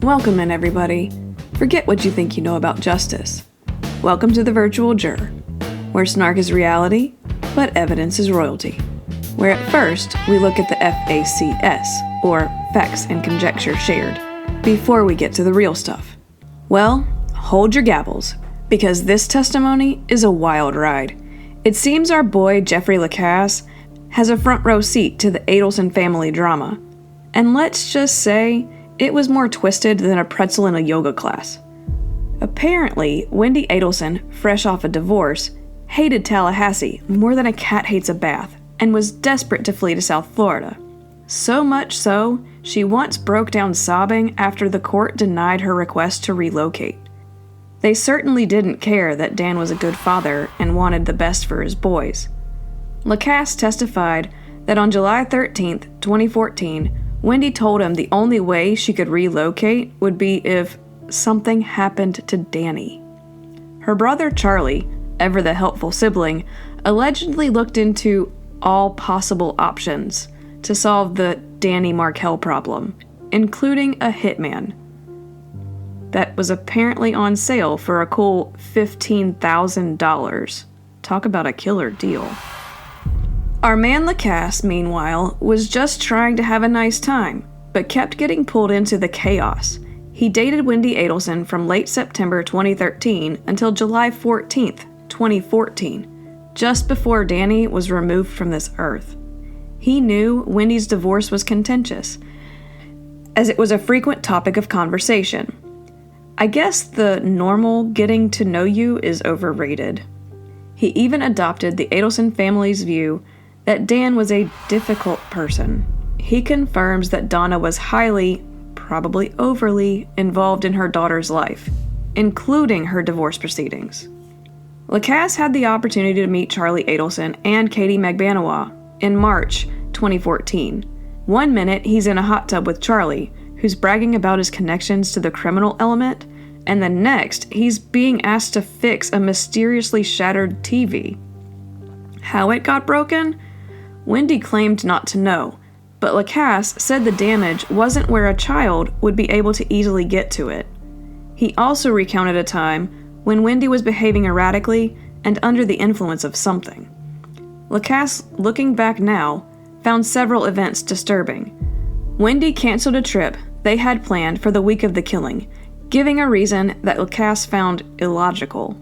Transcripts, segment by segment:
Welcome in, everybody. Forget what you think you know about justice. Welcome to the Virtual Juror, where snark is reality, but evidence is royalty. Where at first, we look at the FACS, or facts and conjecture shared, before we get to the real stuff. Well, hold your gavels, because this testimony is a wild ride. It seems our boy Jeffrey Lacasse has a front row seat to the Adelson family drama. And let's just say, it was more twisted than a pretzel in a yoga class. Apparently, Wendy Adelson, fresh off a divorce, hated Tallahassee more than a cat hates a bath, and was desperate to flee to South Florida. So much so, she once broke down sobbing after the court denied her request to relocate. They certainly didn't care that Dan was a good father and wanted the best for his boys. Lacasse testified that on July 13, 2014, Wendy told him the only way she could relocate would be if something happened to Danny. Her brother Charlie, ever the helpful sibling, allegedly looked into all possible options to solve the Danny Markel problem, including a hitman that was apparently on sale for a cool $15,000. Talk about a killer deal. Our man Lacasse, meanwhile, was just trying to have a nice time, but kept getting pulled into the chaos. He dated Wendy Adelson from late September 2013 until July 14th, 2014, just before Danny was removed from this earth. He knew Wendy's divorce was contentious, as it was a frequent topic of conversation. I guess the normal getting to know you is overrated. He even adopted the Adelson family's view that Dan was a difficult person. He confirms that Donna was highly, probably overly, involved in her daughter's life, including her divorce proceedings. Lacasse had the opportunity to meet Charlie Adelson and Katie Magbanawa in March 2014. One minute, he's in a hot tub with Charlie, who's bragging about his connections to the criminal element, and the next, he's being asked to fix a mysteriously shattered TV. How it got broken? Wendy claimed not to know, but Lacasse said the damage wasn't where a child would be able to easily get to it. He also recounted a time when Wendy was behaving erratically and under the influence of something. Lacasse, looking back now, found several events disturbing. Wendy canceled a trip they had planned for the week of the killing, giving a reason that Lacasse found illogical.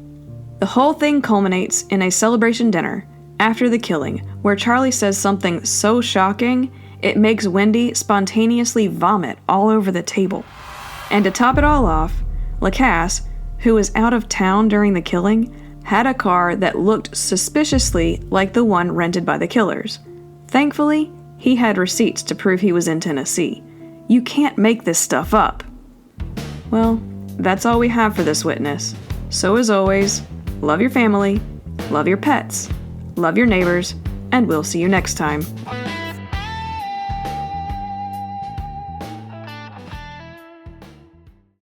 The whole thing culminates in a celebration dinner after the killing, where Charlie says something so shocking, it makes Wendy spontaneously vomit all over the table. And to top it all off, Lacasse, who was out of town during the killing, had a car that looked suspiciously like the one rented by the killers. Thankfully, he had receipts to prove he was in Tennessee. You can't make this stuff up. Well, that's all we have for this witness. So as always, love your family, love your pets, love your neighbors, and we'll see you next time.